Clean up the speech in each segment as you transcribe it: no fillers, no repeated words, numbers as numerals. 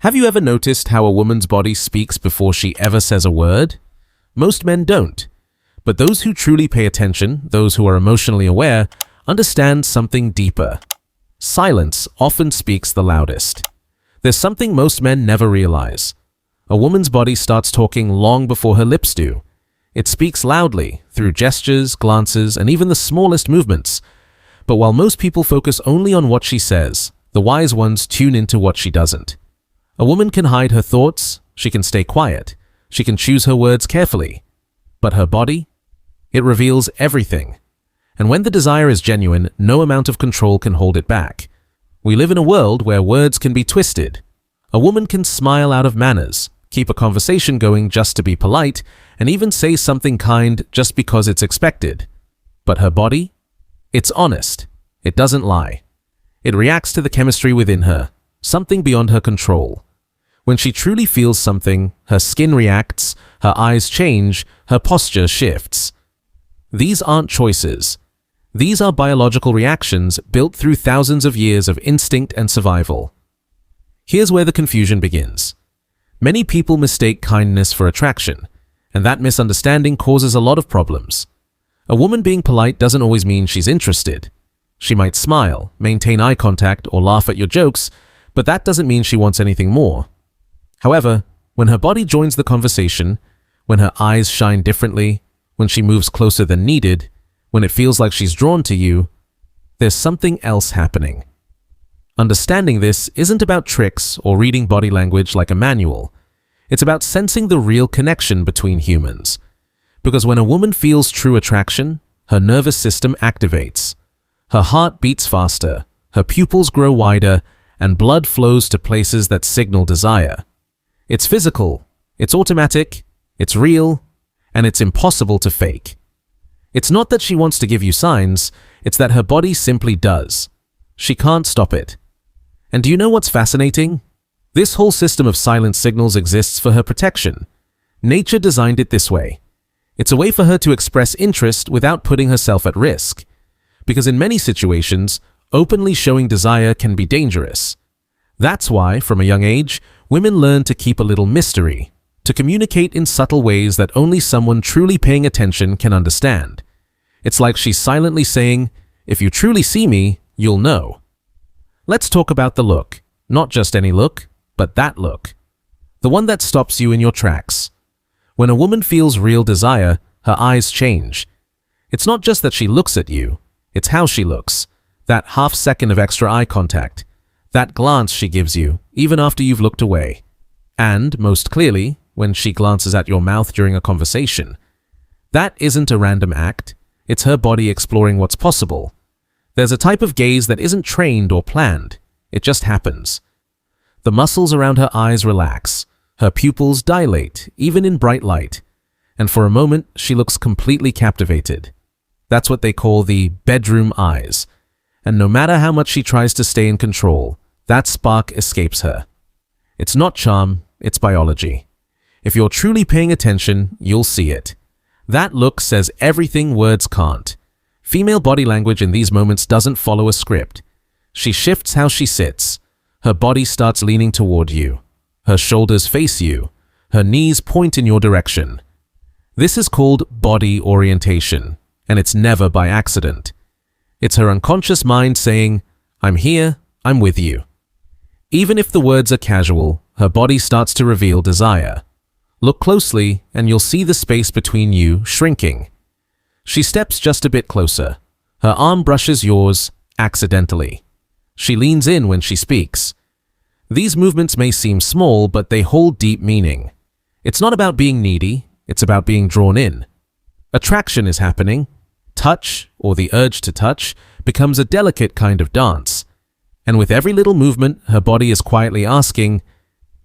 Have you ever noticed how a woman's body speaks before she ever says a word? Most men don't. But those who truly pay attention, those who are emotionally aware, understand something deeper. Silence often speaks the loudest. There's something most men never realize. A woman's body starts talking long before her lips do. It speaks loudly, through gestures, glances, and even the smallest movements. But while most people focus only on what she says, the wise ones tune into what she doesn't. A woman can hide her thoughts, she can stay quiet, she can choose her words carefully. But her body? It reveals everything. And when the desire is genuine, no amount of control can hold it back. We live in a world where words can be twisted. A woman can smile out of manners, keep a conversation going just to be polite, and even say something kind just because it's expected. But her body? It's honest. It doesn't lie. It reacts to the chemistry within her, something beyond her control. When she truly feels something, her skin reacts, her eyes change, her posture shifts. These aren't choices. These are biological reactions built through thousands of years of instinct and survival. Here's where the confusion begins. Many people mistake kindness for attraction, and that misunderstanding causes a lot of problems. A woman being polite doesn't always mean she's interested. She might smile, maintain eye contact, or laugh at your jokes, but that doesn't mean she wants anything more. However, when her body joins the conversation, when her eyes shine differently, when she moves closer than needed, when it feels like she's drawn to you, there's something else happening. Understanding this isn't about tricks or reading body language like a manual. It's about sensing the real connection between humans. Because when a woman feels true attraction, her nervous system activates. Her heart beats faster, her pupils grow wider, and blood flows to places that signal desire. It's physical, it's automatic, it's real, and it's impossible to fake. It's not that she wants to give you signs, it's that her body simply does. She can't stop it. And do you know what's fascinating? This whole system of silent signals exists for her protection. Nature designed it this way. It's a way for her to express interest without putting herself at risk. Because in many situations, openly showing desire can be dangerous. That's why, from a young age, women learn to keep a little mystery, to communicate in subtle ways that only someone truly paying attention can understand. It's like she's silently saying, if you truly see me, you'll know. Let's talk about the look. Not just any look, but that look. The one that stops you in your tracks. When a woman feels real desire, her eyes change. It's not just that she looks at you, it's how she looks. That half second of extra eye contact. That glance she gives you, even after you've looked away. And, most clearly, when she glances at your mouth during a conversation. That isn't a random act. It's her body exploring what's possible. There's a type of gaze that isn't trained or planned. It just happens. The muscles around her eyes relax. Her pupils dilate, even in bright light. And for a moment, she looks completely captivated. That's what they call the bedroom eyes. And no matter how much she tries to stay in control, that spark escapes her. It's not charm, it's biology. If you're truly paying attention, you'll see it. That look says everything words can't. Female body language in these moments doesn't follow a script. She shifts how she sits. Her body starts leaning toward you. Her shoulders face you. Her knees point in your direction. This is called body orientation, and it's never by accident. It's her unconscious mind saying, I'm here, I'm with you. Even if the words are casual, her body starts to reveal desire. Look closely and you'll see the space between you shrinking. She steps just a bit closer. Her arm brushes yours accidentally. She leans in when she speaks. These movements may seem small, but they hold deep meaning. It's not about being needy, it's about being drawn in. Attraction is happening. Touch, or the urge to touch, becomes a delicate kind of dance. And with every little movement, her body is quietly asking,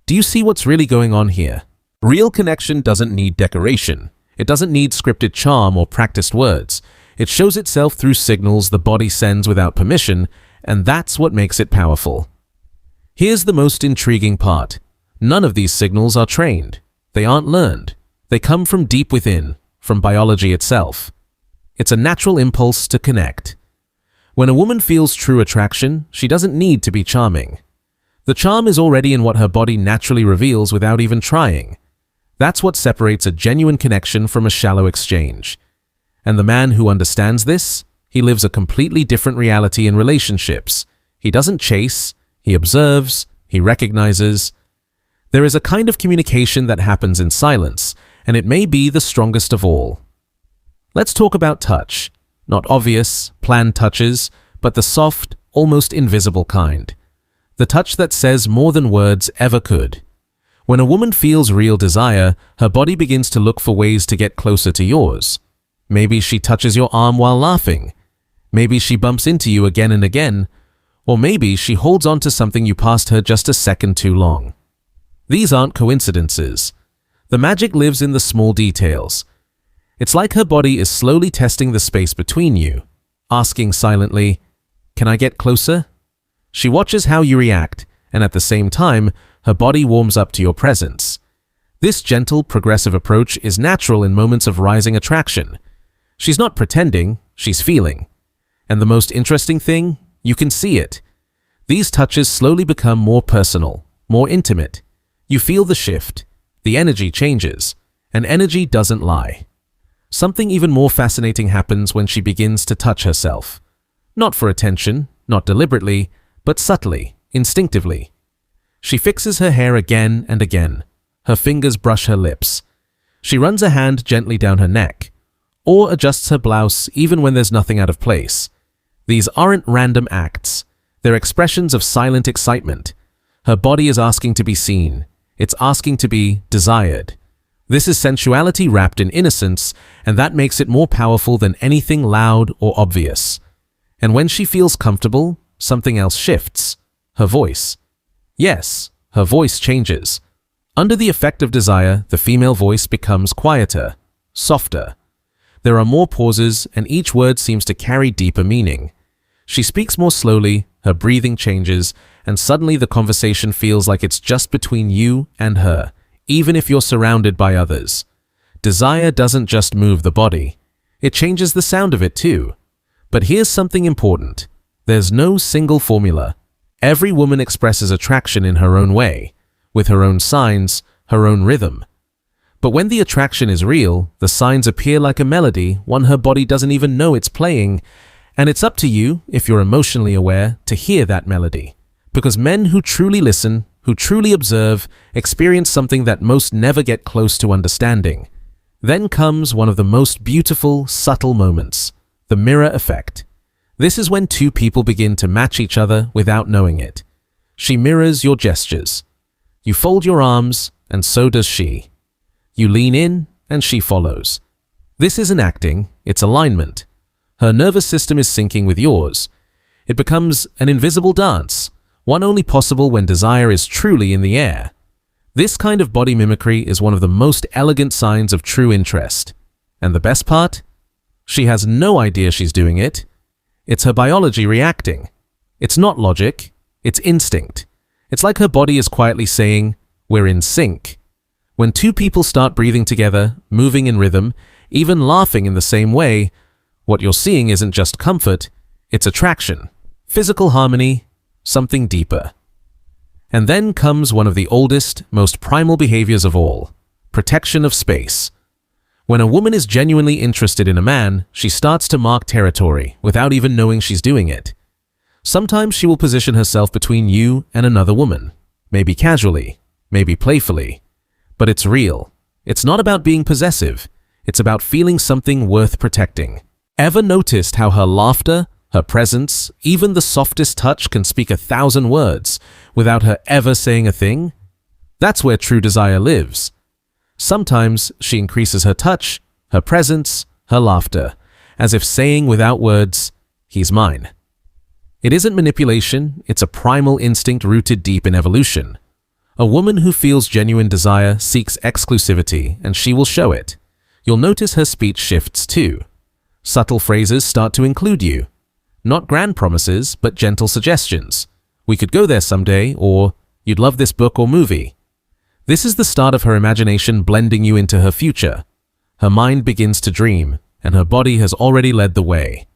do you see what's really going on here? Real connection doesn't need decoration. It doesn't need scripted charm or practiced words. It shows itself through signals the body sends without permission, and that's what makes it powerful. Here's the most intriguing part. None of these signals are trained. They aren't learned. They come from deep within, from biology itself. It's a natural impulse to connect. When a woman feels true attraction, she doesn't need to be charming. The charm is already in what her body naturally reveals without even trying. That's what separates a genuine connection from a shallow exchange. And the man who understands this, he lives a completely different reality in relationships. He doesn't chase, he observes, he recognizes. There is a kind of communication that happens in silence, and it may be the strongest of all. Let's talk about touch. Not obvious, planned touches, but the soft, almost invisible kind. The touch that says more than words ever could. When a woman feels real desire, her body begins to look for ways to get closer to yours. Maybe she touches your arm while laughing. Maybe she bumps into you again and again. Or maybe she holds on to something you passed her just a second too long. These aren't coincidences. The magic lives in the small details. It's like her body is slowly testing the space between you, asking silently, "Can I get closer?" She watches how you react, and at the same time, her body warms up to your presence. This gentle, progressive approach is natural in moments of rising attraction. She's not pretending, she's feeling. And the most interesting thing, you can see it. These touches slowly become more personal, more intimate. You feel the shift. The energy changes. And energy doesn't lie. Something even more fascinating happens when she begins to touch herself. Not for attention, not deliberately, but subtly, instinctively. She fixes her hair again and again. Her fingers brush her lips. She runs a hand gently down her neck, or adjusts her blouse even when there's nothing out of place. These aren't random acts. They're expressions of silent excitement. Her body is asking to be seen. It's asking to be desired. This is sensuality wrapped in innocence, and that makes it more powerful than anything loud or obvious. And when she feels comfortable, something else shifts. Her voice. Yes, her voice changes. Under the effect of desire, the female voice becomes quieter, softer. There are more pauses, and each word seems to carry deeper meaning. She speaks more slowly, her breathing changes, and suddenly the conversation feels like it's just between you and her, even if you're surrounded by others. Desire doesn't just move the body. It changes the sound of it too. But here's something important. There's no single formula. Every woman expresses attraction in her own way, with her own signs, her own rhythm. But when the attraction is real, the signs appear like a melody, one her body doesn't even know it's playing, and it's up to you, if you're emotionally aware, to hear that melody. Because men who truly listen, who truly observe, experience something that most never get close to understanding. Then comes one of the most beautiful, subtle moments, the mirror effect. This is when two people begin to match each other without knowing it. She mirrors your gestures. You fold your arms, and so does she. You lean in, and she follows. This isn't acting, it's alignment. Her nervous system is syncing with yours. It becomes an invisible dance, one only possible when desire is truly in the air. This kind of body mimicry is one of the most elegant signs of true interest. And the best part? She has no idea she's doing it. It's her biology reacting. It's not logic, it's instinct. It's like her body is quietly saying, "We're in sync." When two people start breathing together, moving in rhythm, even laughing in the same way, what you're seeing isn't just comfort, it's attraction, physical harmony, something deeper. And then comes one of the oldest, most primal behaviors of all, protection of space. When a woman is genuinely interested in a man, she starts to mark territory without even knowing she's doing it. Sometimes she will position herself between you and another woman, maybe casually, maybe playfully. But it's real. It's not about being possessive. It's about feeling something worth protecting. Ever noticed how her laughter, her presence, even the softest touch can speak 1,000 words without her ever saying a thing? That's where true desire lives. Sometimes she increases her touch, her presence, her laughter, as if saying without words, "He's mine." It isn't manipulation, it's a primal instinct rooted deep in evolution. A woman who feels genuine desire seeks exclusivity, and she will show it. You'll notice her speech shifts too. Subtle phrases start to include you. Not grand promises, but gentle suggestions. "We could go there someday," or "You'd love this book or movie." This is the start of her imagination blending you into her future. Her mind begins to dream, and her body has already led the way.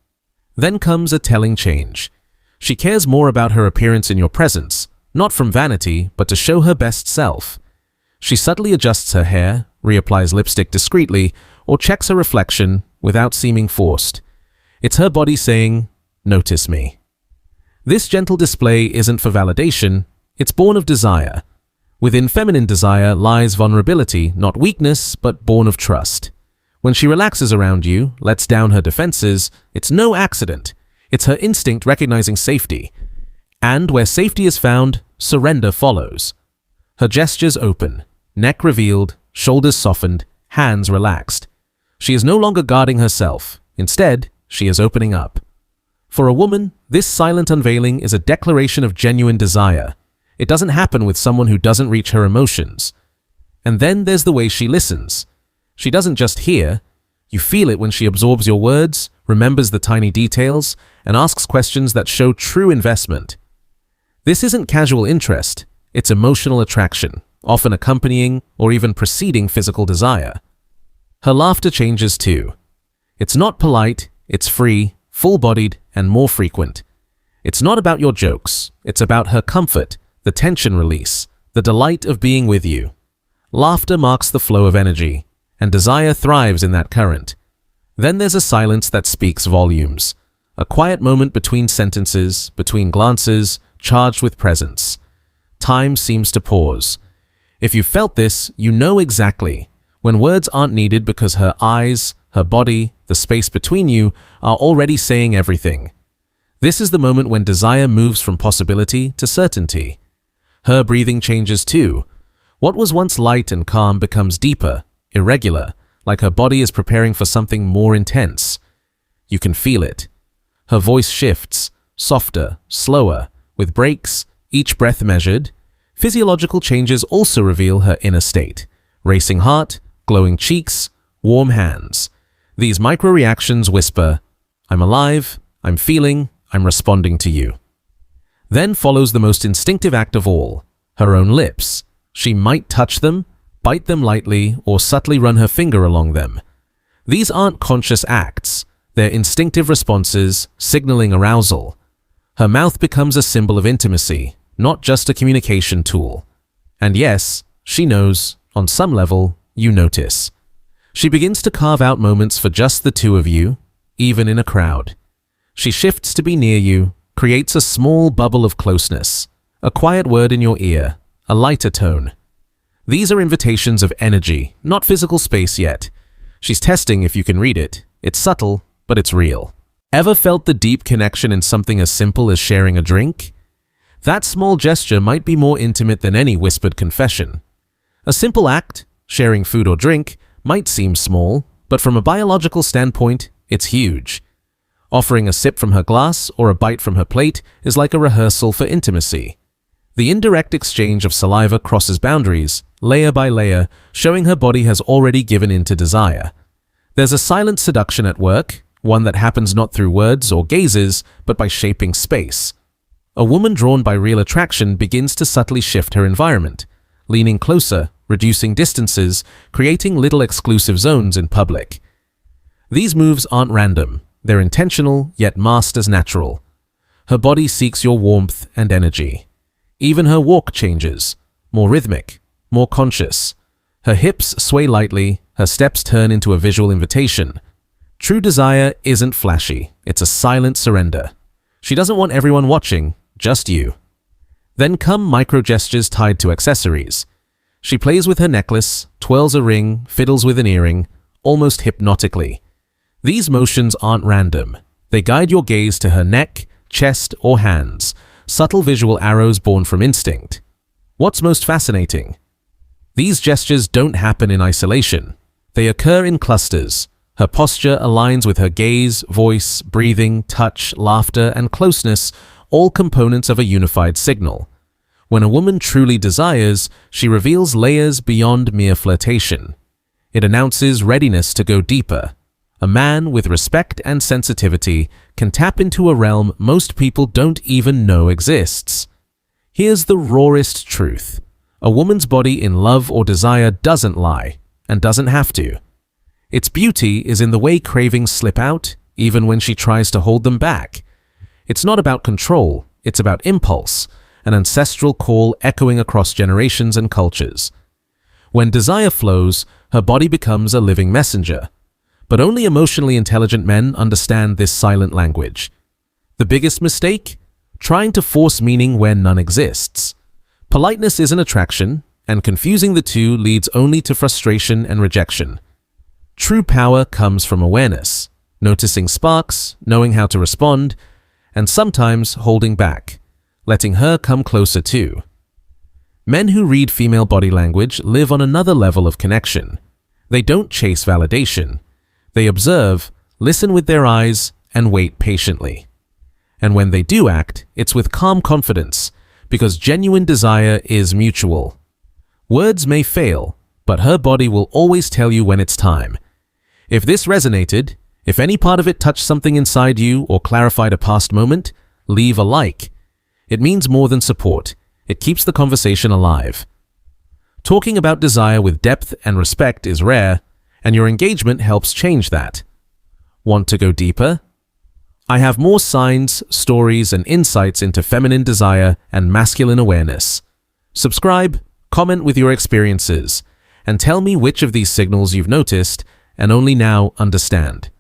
Then comes a telling change. She cares more about her appearance in your presence, not from vanity, but to show her best self. She subtly adjusts her hair, reapplies lipstick discreetly, or checks her reflection without seeming forced. It's her body saying, "Notice me." This gentle display isn't for validation, it's born of desire. Within feminine desire lies vulnerability, not weakness, but born of trust. When she relaxes around you, lets down her defenses, it's no accident. It's her instinct recognizing safety. And where safety is found, surrender follows. Her gestures open, neck revealed, shoulders softened, hands relaxed. She is no longer guarding herself. Instead, she is opening up. For a woman, this silent unveiling is a declaration of genuine desire. It doesn't happen with someone who doesn't reach her emotions. And then there's the way she listens. She doesn't just hear. You feel it when she absorbs your words, remembers the tiny details, and asks questions that show true investment. This isn't casual interest, it's emotional attraction, often accompanying or even preceding physical desire. Her laughter changes too. It's not polite, it's free, full-bodied, and more frequent. It's not about your jokes, it's about her comfort, the tension release, the delight of being with you. Laughter marks the flow of energy, and desire thrives in that current. Then there's a silence that speaks volumes, a quiet moment between sentences, between glances, charged with presence. Time seems to pause. If you felt this, you know exactly, when words aren't needed because her eyes, her body, the space between you are already saying everything. This is the moment when desire moves from possibility to certainty. Her breathing changes too. What was once light and calm becomes deeper, irregular, like her body is preparing for something more intense. You can feel it. Her voice shifts, softer, slower, with breaks, each breath measured. Physiological changes also reveal her inner state. Racing heart, glowing cheeks, warm hands. These micro-reactions whisper, "I'm alive, I'm feeling, I'm responding to you." Then follows the most instinctive act of all, her own lips. She might touch them, bite them lightly, or subtly run her finger along them. These aren't conscious acts, they're instinctive responses, signaling arousal. Her mouth becomes a symbol of intimacy, not just a communication tool. And yes, she knows, on some level, you notice. She begins to carve out moments for just the two of you, even in a crowd. She shifts to be near you, creates a small bubble of closeness, a quiet word in your ear, a lighter tone. These are invitations of energy, not physical space yet. She's testing if you can read it. It's subtle, but it's real. Ever felt the deep connection in something as simple as sharing a drink? That small gesture might be more intimate than any whispered confession. A simple act, sharing food or drink, might seem small, but from a biological standpoint, it's huge. Offering a sip from her glass or a bite from her plate is like a rehearsal for intimacy. The indirect exchange of saliva crosses boundaries, layer by layer, showing her body has already given in to desire. There's a silent seduction at work, one that happens not through words or gazes, but by shaping space. A woman drawn by real attraction begins to subtly shift her environment, leaning closer, reducing distances, creating little exclusive zones in public. These moves aren't random, they're intentional yet masked as natural. Her body seeks your warmth and energy. Even her walk changes, more rhythmic, more conscious. Her hips sway lightly, her steps turn into a visual invitation. True desire isn't flashy, it's a silent surrender. She doesn't want everyone watching, just you. Then come micro-gestures tied to accessories. She plays with her necklace, twirls a ring, fiddles with an earring, almost hypnotically. These motions aren't random. They guide your gaze to her neck, chest, or hands, subtle visual arrows born from instinct. What's most fascinating? These gestures don't happen in isolation. They occur in clusters. Her posture aligns with her gaze, voice, breathing, touch, laughter, and closeness, all components of a unified signal. When a woman truly desires, she reveals layers beyond mere flirtation. It announces readiness to go deeper. A man with respect and sensitivity can tap into a realm most people don't even know exists. Here's the rawest truth. A woman's body in love or desire doesn't lie, and doesn't have to. Its beauty is in the way cravings slip out, even when she tries to hold them back. It's not about control, it's about impulse, an ancestral call echoing across generations and cultures. When desire flows, her body becomes a living messenger. But only emotionally intelligent men understand this silent language. The biggest mistake? Trying to force meaning where none exists. Politeness is an attraction, and confusing the two leads only to frustration and rejection. True power comes from awareness, noticing sparks, knowing how to respond, and sometimes holding back, letting her come closer too. Men who read female body language live on another level of connection. They don't chase validation. They observe, listen with their eyes, and wait patiently. And when they do act, it's with calm confidence, because genuine desire is mutual. Words may fail, but her body will always tell you when it's time. If this resonated, if any part of it touched something inside you or clarified a past moment, leave a like. It means more than support. It keeps the conversation alive. Talking about desire with depth and respect is rare, and your engagement helps change that. Want to go deeper? I have more signs, stories, and insights into feminine desire and masculine awareness. Subscribe, comment with your experiences, and tell me which of these signals you've noticed and only now understand.